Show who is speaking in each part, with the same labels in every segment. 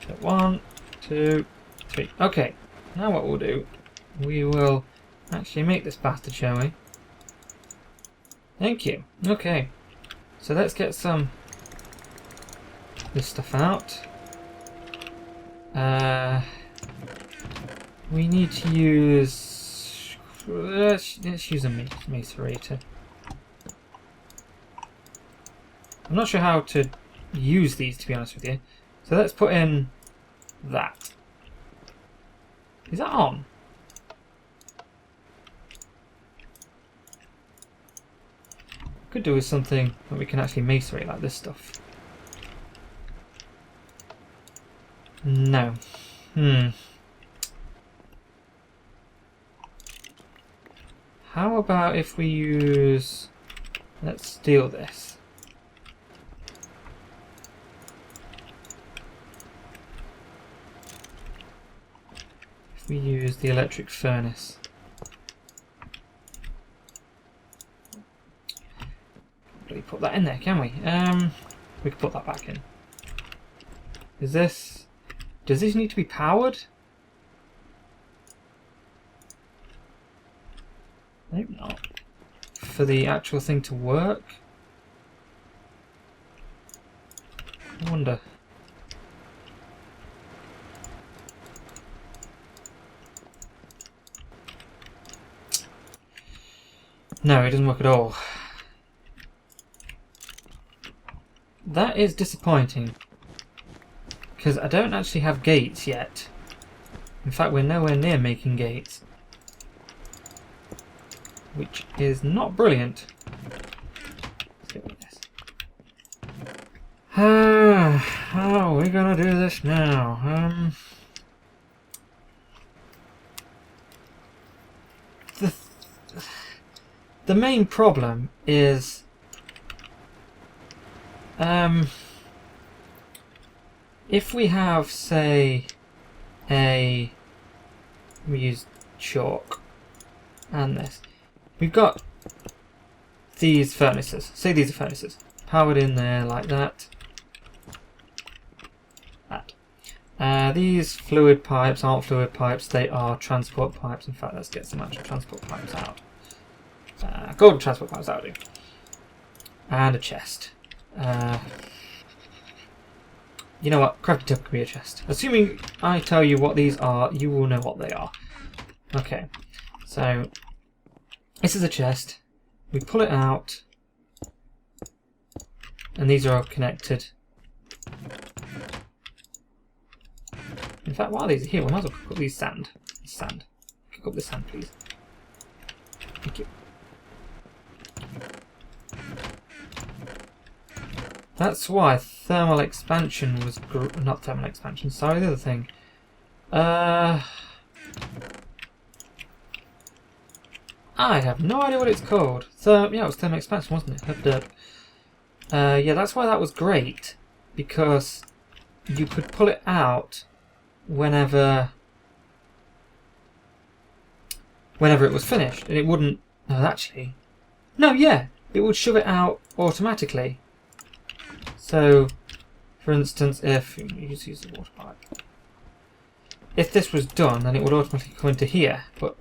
Speaker 1: So 1, 2, 3. Okay, now what we'll do, we will actually make this bastard, shall we? Thank you. Okay, so let's get some this stuff out. We need to use. Let's use a macerator. I'm not sure how to use these, to be honest with you. So let's put in that. Is that on? Could do with something that we can actually macerate, like this stuff. No. How about if we use... Let's steal this. If we use the electric furnace. Really put that in there, can we? We can put that back in. Is this... Does this need to be powered? I hope not. For the actual thing to work? I wonder. No, it doesn't work at all. That is disappointing. Because I don't actually have gates yet. In fact, we're nowhere near making gates. Which is not brilliant. Let's get rid of this. How are we gonna do this now? The main problem is if we have, say, we use chalk and this. We've got these furnaces. Say these are furnaces. Powered in there like that. These fluid pipes aren't fluid pipes, they are transport pipes. In fact, let's get some actual transport pipes out. Golden transport pipes, that'll do. And a chest. You know what? Crafty tub could be a chest. Assuming I tell you what these are, you will know what they are. Okay, so this is a chest. We pull it out, and these are all connected. In fact, while these are here, we might as well cook up these sand. Sand. Cook up the sand, please. Thank you. That's why thermal expansion was not thermal expansion. Sorry, the other thing. I have no idea what it's called. Yeah, it was thermal expansion, wasn't it? Yeah, that's why that was great, because you could pull it out whenever it was finished, and it wouldn't. No, actually, no. Yeah, it would shove it out automatically. So, for instance, if you just use the water pipe, if this was done, then it would automatically come into here. But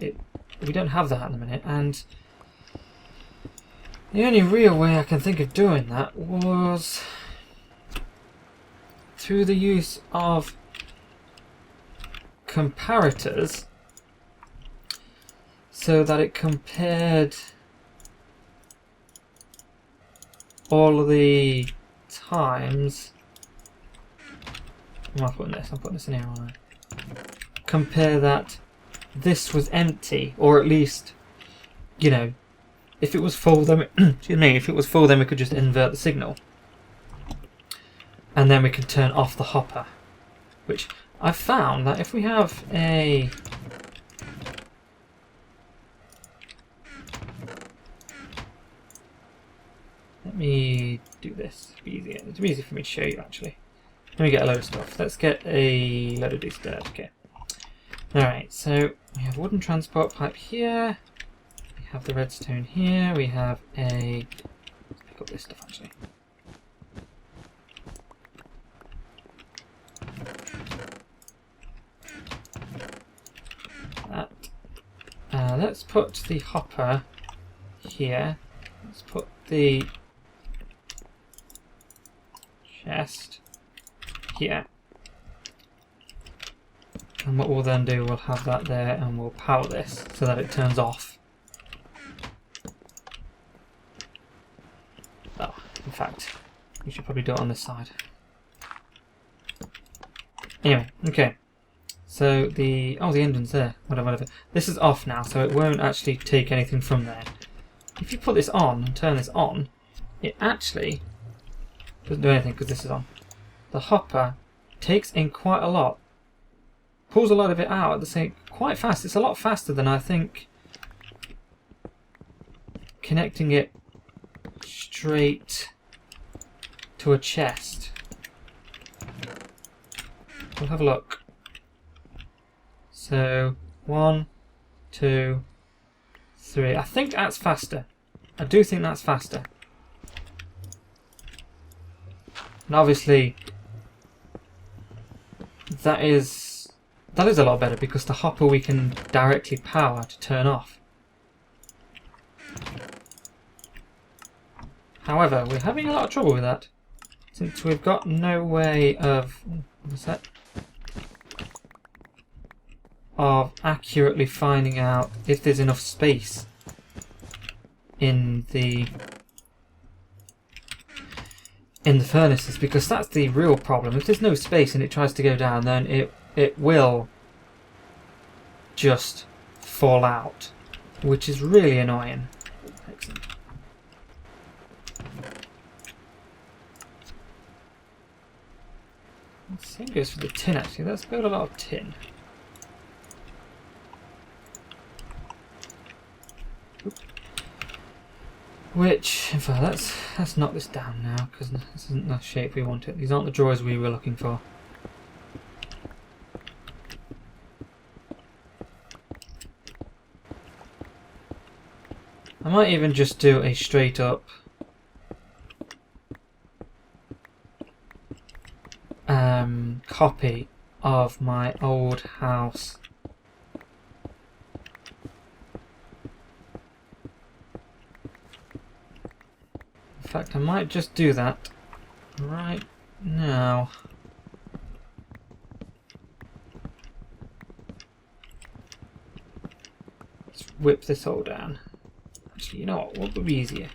Speaker 1: we don't have that at the minute, and the only real way I can think of doing that was through the use of comparators, so that it compared all of the times. I'm putting this in here, aren't I? Compare that this was empty, or at least, you know, if it was full, then excuse me, if it was full, then we could just invert the signal, and then we can turn off the hopper. Which I've found that if we have a let me do this. It'll be easier. It's easy for me to show you, actually. Let me get a load of stuff. Let's get a load of these dirt. Okay. Alright, so we have wooden transport pipe here. We have the redstone here. We have a... Let's pick up this stuff, actually. let's put the hopper here. Let's put the chest here. And what we'll then do, we'll have that there and we'll power this so that it turns off. Oh, in fact, we should probably do it on this side. Anyway, okay. So the engine's there. Whatever. This is off now, so it won't actually take anything from there. If you put this on and turn this on, it actually doesn't do anything because this is on. The hopper takes in quite a lot. Pulls a lot of it out at the same quite fast. It's a lot faster than I think connecting it straight to a chest. We'll have a look. So 1, 2, 3. I think that's faster. I do think that's faster. And obviously that is a lot better because the hopper we can directly power to turn off. However, we're having a lot of trouble with that since we've got no way of accurately finding out if there's enough space in the furnaces, because that's the real problem. If there's no space and it tries to go down, then it will just fall out, which is really annoying. Excellent. The same goes for the tin actually. Let's build a lot of tin. Which, in fact, let's knock this down now because this isn't the shape we want it. These aren't the drawers we were looking for. I might even just do a straight up copy of my old house. In fact, I might just do that right now. Let's whip this all down. Actually, you know what would be easier?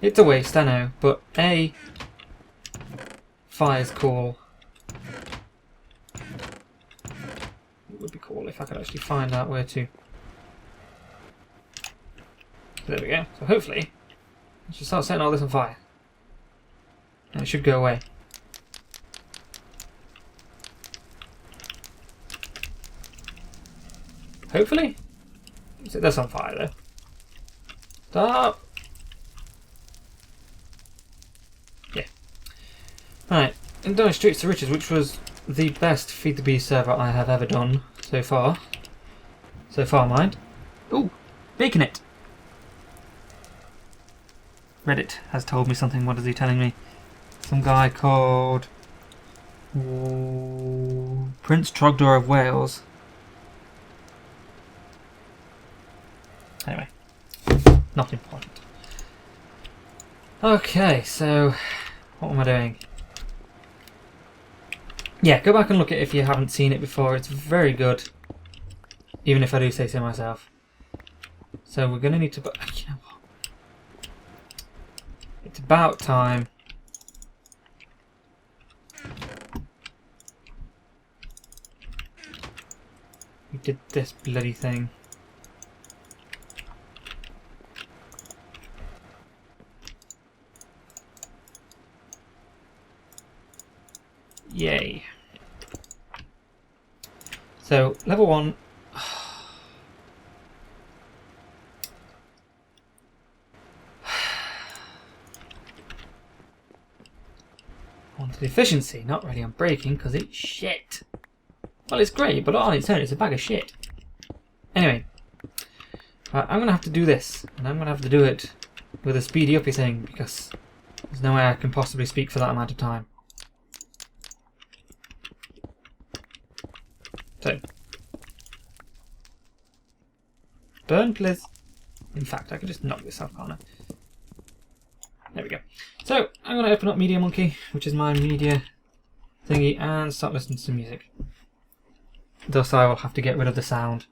Speaker 1: It's a waste, I know, but A, fire's cool. It would be cool if I could actually find out where to. There we go. So hopefully, I should start setting all this on fire. And it should go away. Hopefully. Set this on fire though. Stop! Yeah. Right. In Dire Streets to Riches, which was the best Feed the Beast server I have ever done so far. So far, mind. Ooh! Bacon it! Reddit has told me something. What is he telling me? Some guy called Prince Trogdor of Wales. Anyway, not important. Okay, so what am I doing? Yeah, go back and look at it if you haven't seen it before. It's very good, even if I do say so myself. So we're going to need to... You know what? It's about time. We did this bloody thing. Yay. So, level 1. On to the efficiency, not really on braking because it's shit. Well, it's great, but on its own, it's a bag of shit. Anyway, I'm going to have to do this, and I'm going to have to do it with a speedy uppy thing because there's no way I can possibly speak for that amount of time. So, burn, please. In fact, I could just knock this off, can't I? There we go. So, I'm going to open up Media Monkey, which is my media thingy, and start listening to some music. Thus, I will have to get rid of the sound.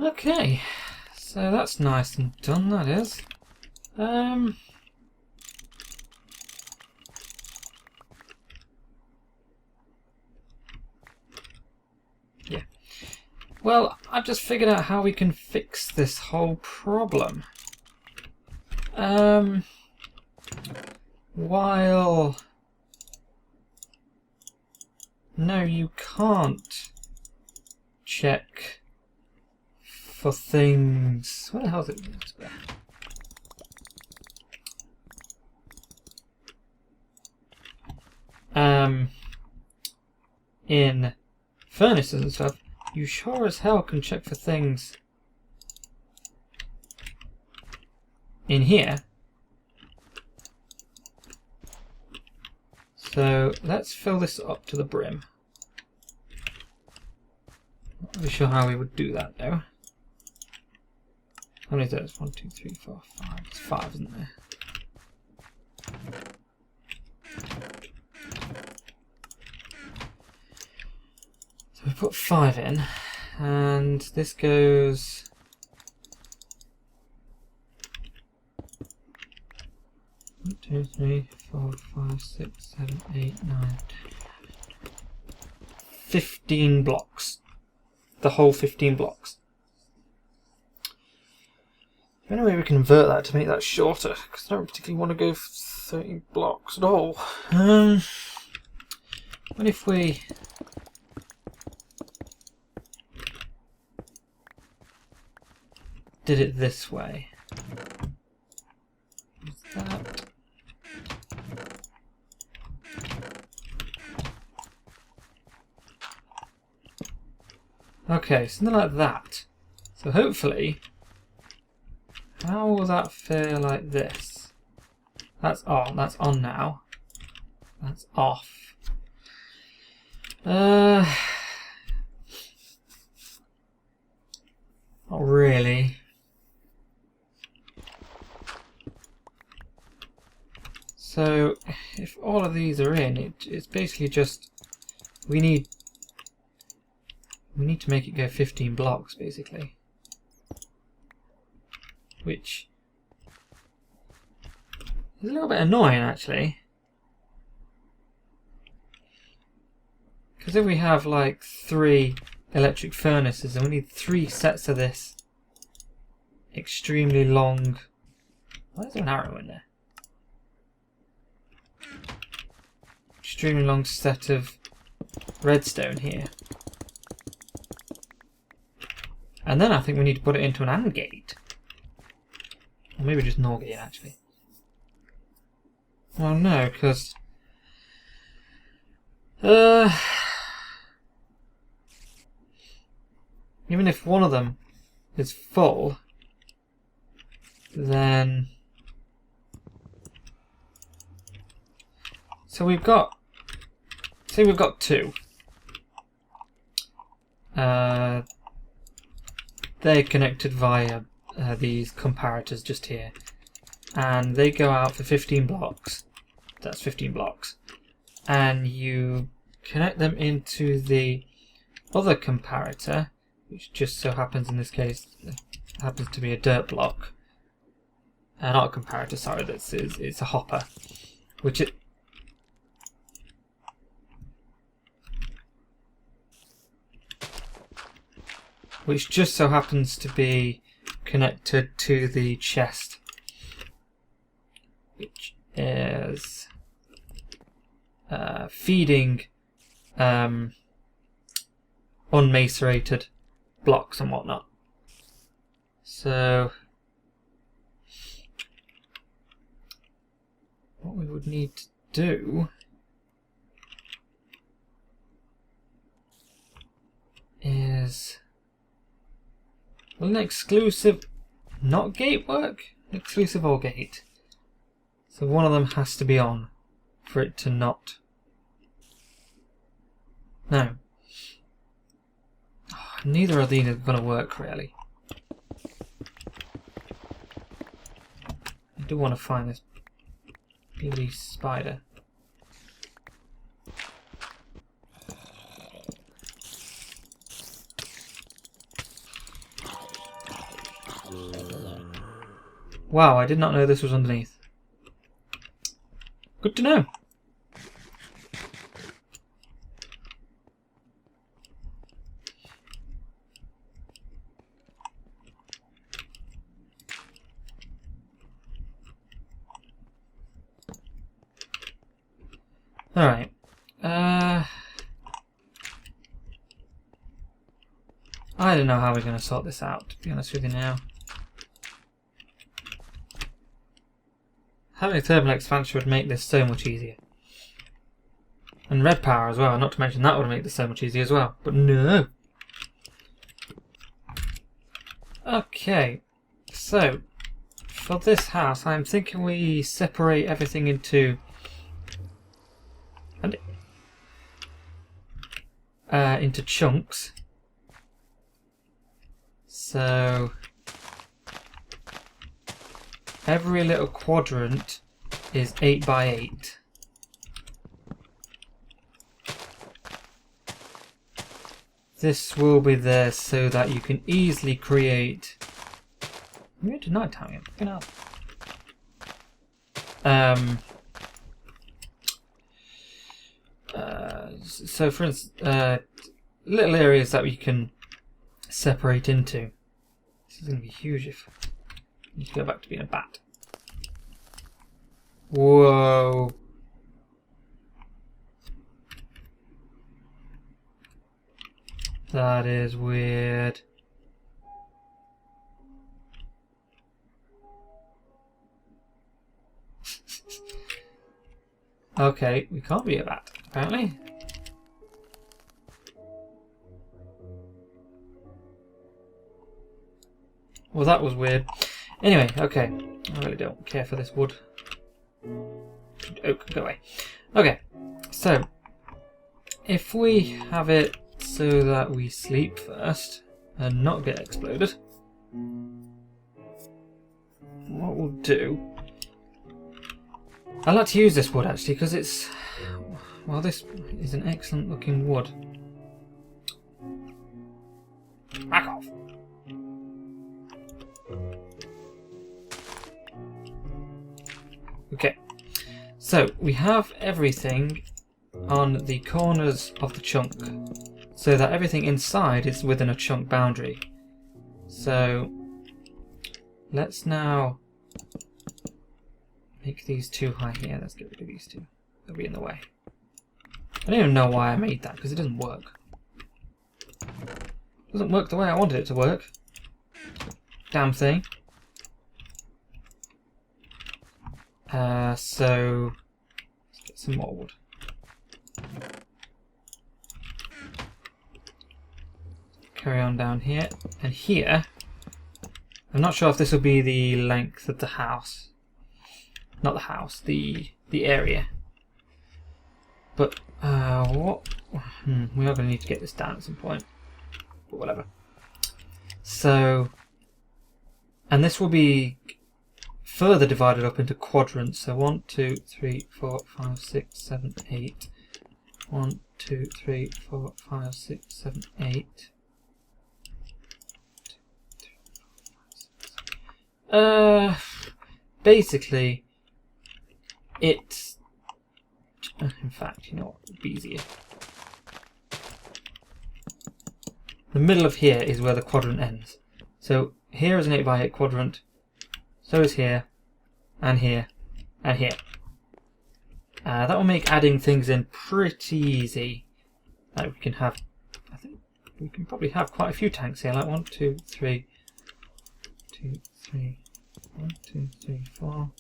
Speaker 1: Okay, so that's nice and done, that is. Yeah. Well, I've just figured out how we can fix this whole problem. While... No, you can't check for things... Where the hell is it? In furnaces and stuff, you sure as hell can check for things in here. So let's fill this up to the brim. Not really sure how we would do that though. How many is there? 1, 2, 3, 4, 5. It's 5, isn't there? So we put 5 in, and this goes... One, 2, 3, 4, 5, 6, 7, 8, 9, 15 blocks. The whole 15 blocks. Anyway, we can invert that to make that shorter, because I don't particularly want to go for 30 blocks at all. What if we... did it this way? Is that... Okay, something like that. So hopefully... How will that feel like this? That's on. That's on now. That's off. Not really. So if all of these are in, it's basically just we need to make it go 15 blocks basically. Which is a little bit annoying actually, because if we have like 3 electric furnaces and we need 3 sets of this extremely long... Why is there an arrow in there? Extremely long set of redstone here. And then I think we need to put it into an AND gate. Or maybe just NOR gate, actually. Well, no, because... even if one of them is full, then... So we've got... Say we've got 2. They're connected via these comparators just here, and they go out for 15 blocks. That's 15 blocks, and you connect them into the other comparator, which just so happens in this case happens to be a dirt block. Not a comparator, sorry, it's a hopper, which just so happens to be connected to the chest, which is feeding unmacerated blocks and whatnot. So what we would need to do is... Will an exclusive not gate work? Exclusive or gate? So one of them has to be on for it to not. No. Oh, neither of these are going to work really. I do want to find this bloody spider. Wow, I did not know this was underneath. Good to know. Alright. I don't know how we're going to sort this out, to be honest with you now. Having a thermal expansion would make this so much easier. And red power as well, not to mention that would make this so much easier as well. But no! Okay, so for this house I'm thinking we separate everything into chunks. So every little quadrant is 8 by 8. This will be there so that you can easily create. We're into night time. So for instance, little areas that we can separate into. This is going to be huge if I need to go back to being a bat. Whoa. That is weird. Okay, we can't be a bat, apparently. Well, that was weird. Anyway, okay. I really don't care for this wood. Oak, go away. Okay, so if we have it so that we sleep first and not get exploded, what we'll do... I like to use this wood actually because it's... well, this is an excellent looking wood. Back off! Okay, so we have everything on the corners of the chunk so that everything inside is within a chunk boundary. So let's now make these two high here. Let's get rid of these two. They'll be in the way. I don't even know why I made that because it doesn't work. It doesn't work the way I wanted it to work. Damn thing. So let's get some more wood. Carry on down here and here. I'm not sure if this will be the length of the house. Not the house, the area. But what? We are going to need to get this down at some point. But whatever. So, and this will be further divided up into quadrants. So 1, 2, 3, 4, 5, 6, 7, 8. 1, 2, 3, 4, 5, 6, 7, 8. Basically, it's... in fact, you know what would be easier. The middle of here is where the quadrant ends. So here is an 8 by 8 quadrant. So is here, and here, and here. That will make adding things in pretty easy. Like we can have, I think we can probably have quite a few tanks here. Like 1, 2, 3, 2, 3, 1, 2, 3, 4.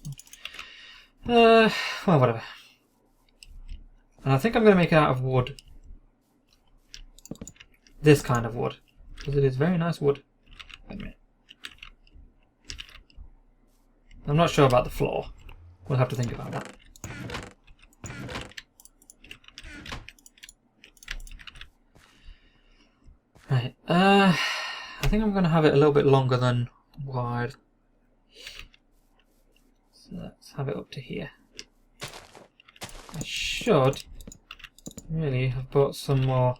Speaker 1: Well, whatever. And I think I'm going to make it out of wood. This kind of wood, because it is very nice wood. Wait a minute. I'm not sure about the floor. We'll have to think about that. Right. I think I'm going to have it a little bit longer than wide. So let's have it up to here. I should really have bought some more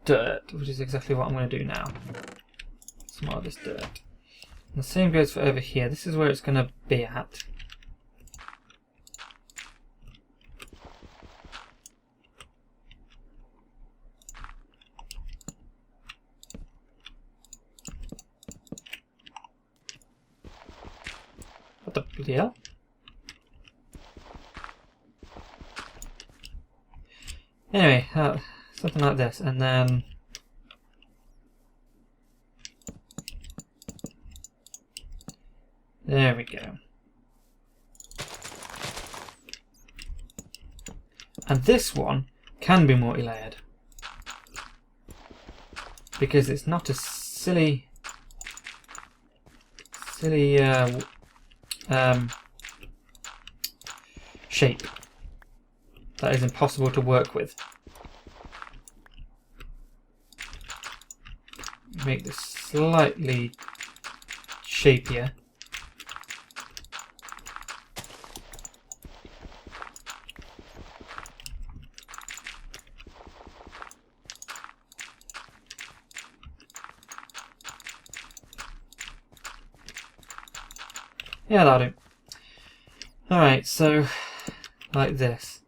Speaker 1: dirt, which is exactly what I'm going to do now. some more of this dirt. And the same goes for over here. This is where it's going to be at. What the bloody hell? Anyway, something like this, and then there we go. And this one can be multi-layered because it's not a silly shape that is impossible to work with. Make this slightly shapier. Yeah, that'll do. Alright, so like this.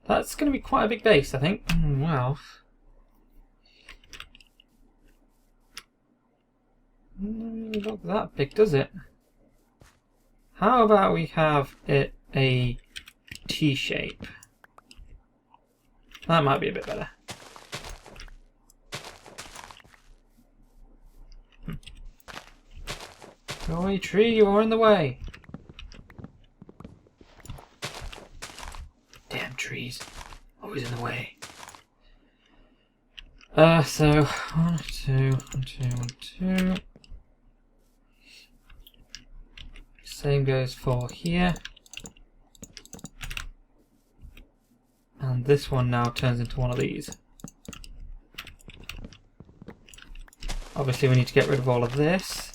Speaker 1: That's going to be quite a big base, I think. Wow. Doesn't look that big, does it? How about we have it a T shape? That might be a bit better. Go away, tree, you are in the way. Damn trees. Always in the way. So 1, 2, 1, 2, 1, 2. Same goes for here. And this one now turns into one of these. Obviously we need to get rid of all of this.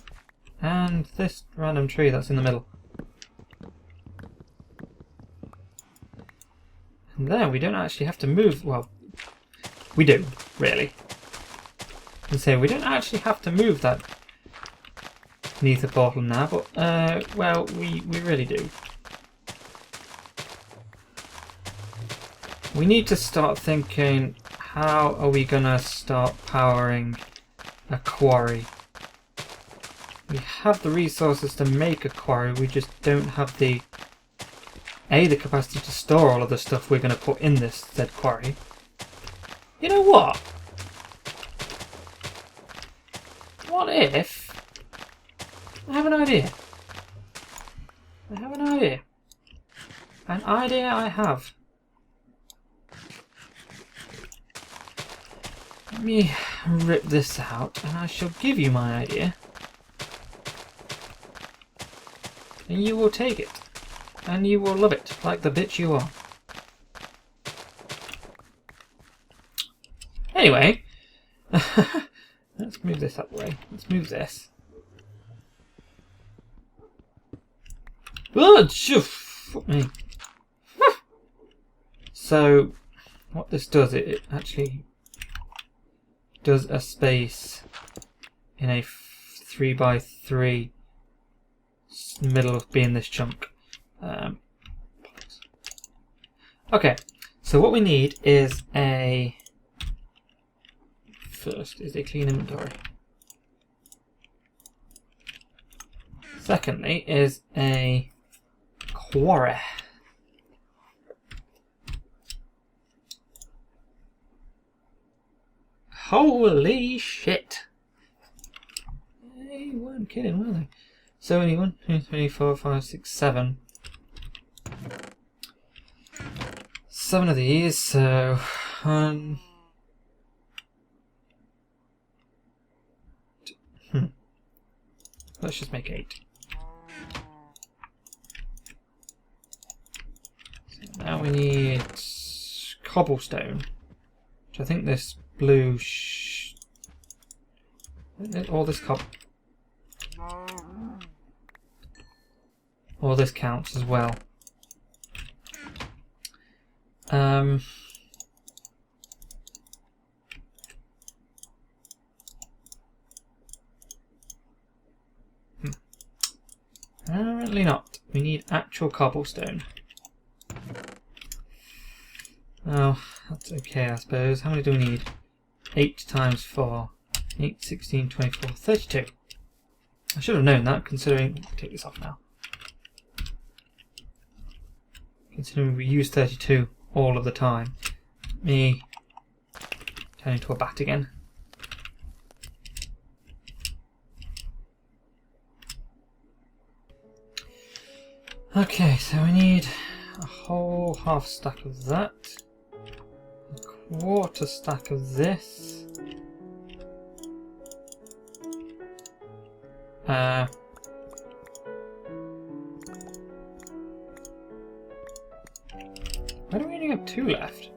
Speaker 1: And this random tree that's in the middle. And then we don't actually have to move, well, we do, really. And so we don't actually have to move that nether portal now, but, well, we really do. We need to start thinking, how are we going to start powering a quarry? We have the resources to make a quarry, we just don't have the capacity to store all of the stuff we're going to put in this said quarry. You know what? What if... I have an idea. I have an idea. An idea I have. Let me rip this out and I shall give you my idea. And you will take it. And you will love it, like the bitch you are. Anyway, let's move this that way. Let's move this. Oh, fuck me. So, what this does, it actually does a space in a 3x3 middle of being this chunk. Okay, so what we need is a clean inventory. Secondly is a quarry. Holy shit! They weren't kidding, were they? So only 1, 2, 3, 4, 5, 6, 7. 7 of these, so let's just make 8. So now we need cobblestone, which I think this blue all this all this counts as well. Apparently not. We need actual cobblestone. Oh, that's okay, I suppose. How many do we need? 8 times 4. 8, 16, 24, 32. I should have known that, considering... Take this off now. Considering we use 32 all of the time. Me turn into a bat again. Okay, so we need a whole half stack of that. A quarter stack of this. Why do we only have 2 left?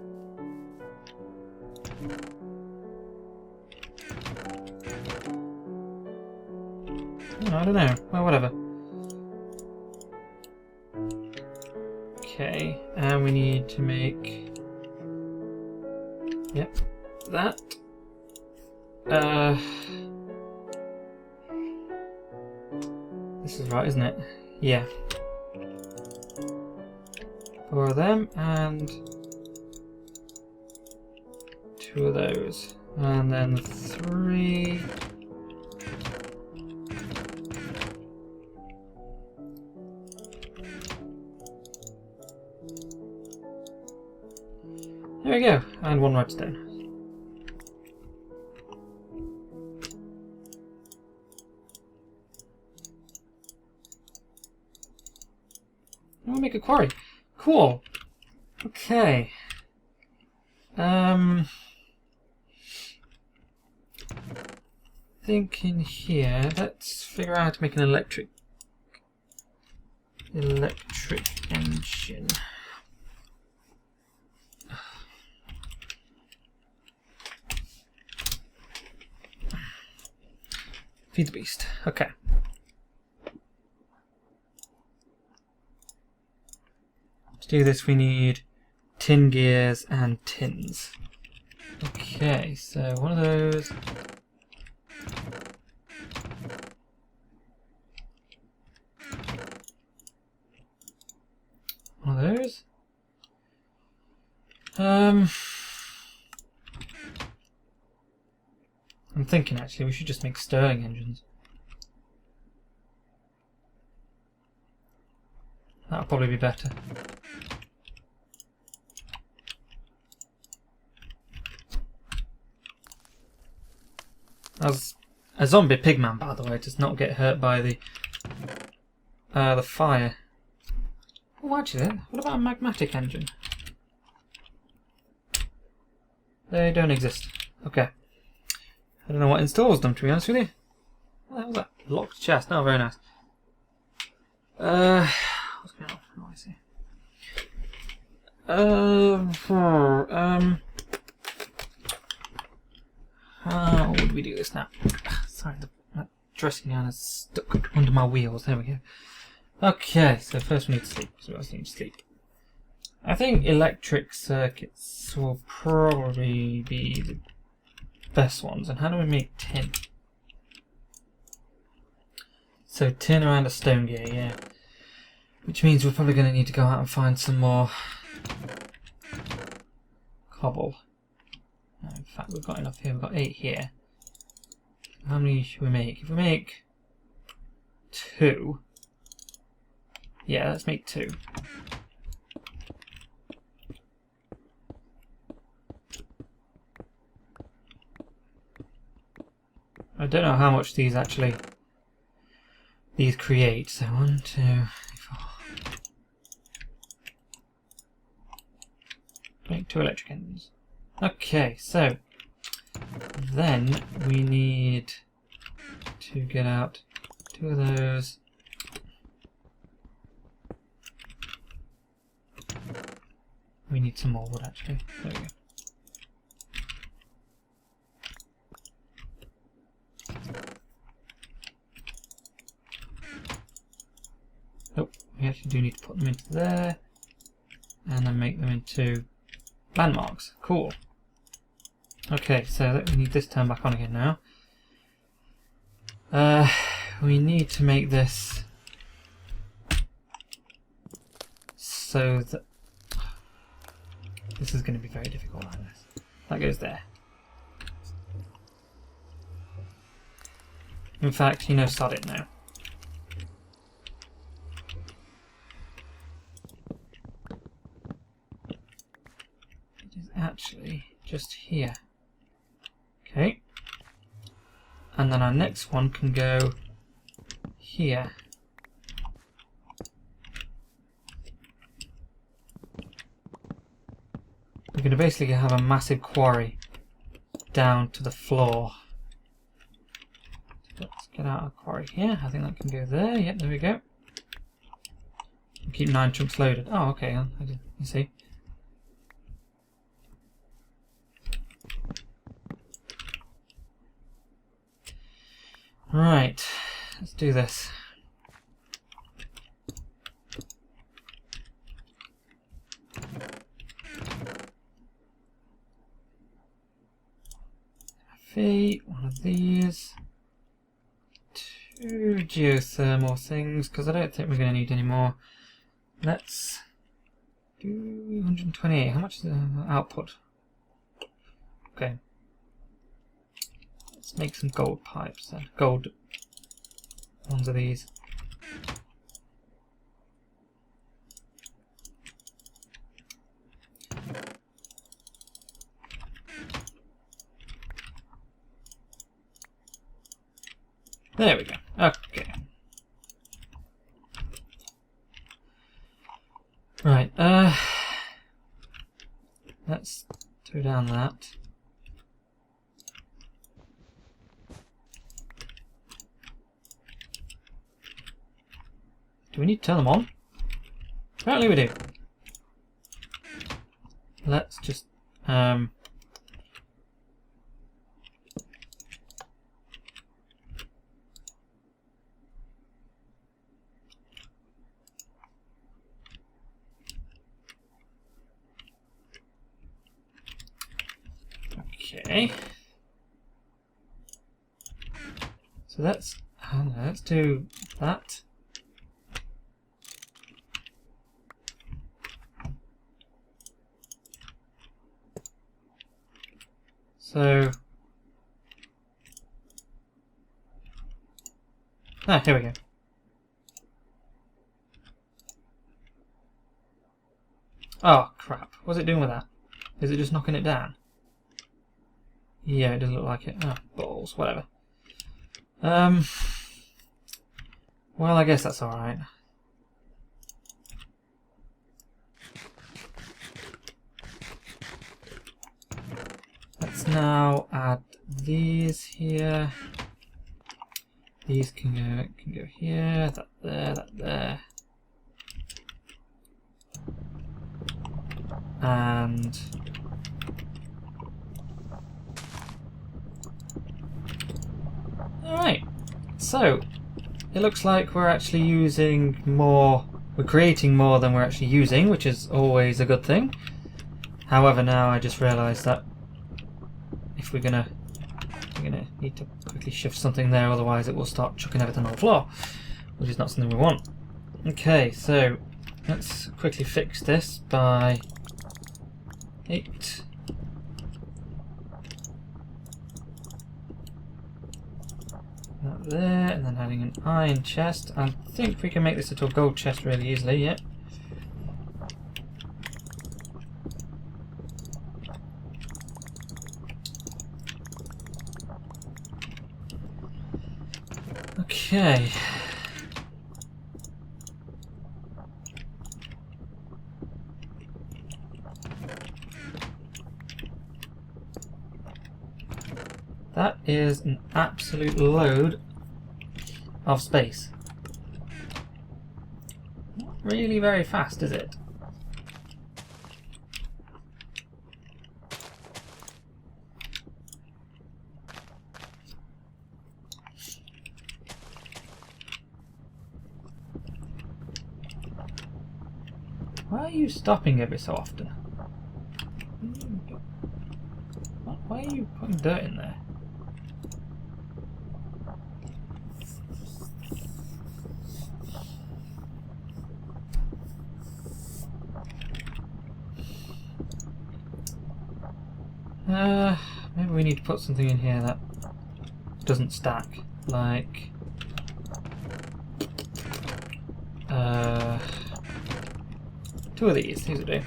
Speaker 1: I don't know. Well, whatever. Okay, and we need to make... Yep, that. This is right, isn't it? Yeah. 4 of them, and 2 of those. And then 3... There we go, and 1 redstone. We'll make a quarry. Cool. Okay. Thinking here, let's figure out how to make an electric engine. Feed the beast. Okay. To do this we need tin gears and tins. Okay, so one of those. One of those. I'm thinking actually we should just make Stirling engines. That'll probably be better. As a zombie pigman, by the way, does not get hurt by the fire. Oh, actually, what about a magmatic engine? They don't exist. Okay. I don't know what installs them, to be honest with you. What the hell was that? Locked chest. Oh, very nice. What's going on? Oh, I see. How would we do this now? Sorry, the dressing gown is stuck under my wheels. There we go. Okay, so first we need to sleep. So we also need to sleep. I think electric circuits will probably be the best ones. And how do we make tin? So tin around a stone gear, yeah. Which means we're probably going to need to go out and find some more cobble. In fact, we've got enough here. We've got 8 here. How many should we make? If we make 2... Yeah, let's make 2. I don't know how much these create. So 1, 2, 3, 4. Make 2 electric engines. Okay, so then we need to get out 2 of those. We need some more wood actually. There we go. Oh, we actually do need to put them into there and then make them into landmarks. Cool. Okay, so we need this turned back on again now. We need to make this so that... This is going to be very difficult like this. That goes there. In fact, you know, sod it now. It is actually just here. Okay. And then our next one can go here. We're going to basically have a massive quarry down to the floor. Let's get out a quarry here. I think that can go there. Yep, there we go. Keep 9 chunks loaded. Oh, okay. You see. Right. Let's do this. One of these. 2 geothermal things, because I don't think we're going to need any more. Let's do 128. How much is the output? Okay. Let's make some gold pipes then. Gold ones of these. There we go. Okay. Right, let's do down that. Do we need to turn them on? Apparently we do. Let's just okay. So let's do that. So here we go. Oh crap! What's it doing with that? Is it just knocking it down? Yeah, it doesn't look like it. Oh, balls, whatever. Well, I guess that's alright. Let's now add these here. These can go here, that there, that there. And alright, so it looks like we're actually using more, we're creating more than we're actually using, which is always a good thing. However, now I just realised that if we're gonna need to quickly shift something there, otherwise it will start chucking everything on the floor, which is not something we want. Okay, so let's quickly fix this by 8. That there, and then adding an iron chest. I think we can make this into a gold chest really easily, yeah. Okay. That is an absolute load of space. Not really very fast, is it? Why are you stopping every so often? Why are you putting dirt in there? Maybe we need to put something in here that doesn't stack, like two of these. These will do.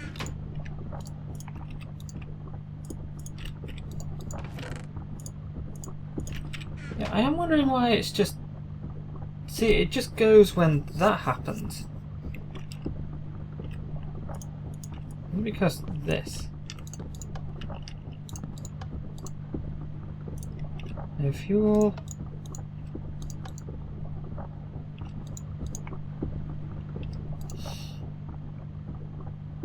Speaker 1: Yeah, I am wondering why it's just. See, it just goes when that happens. Maybe because this. No fuel.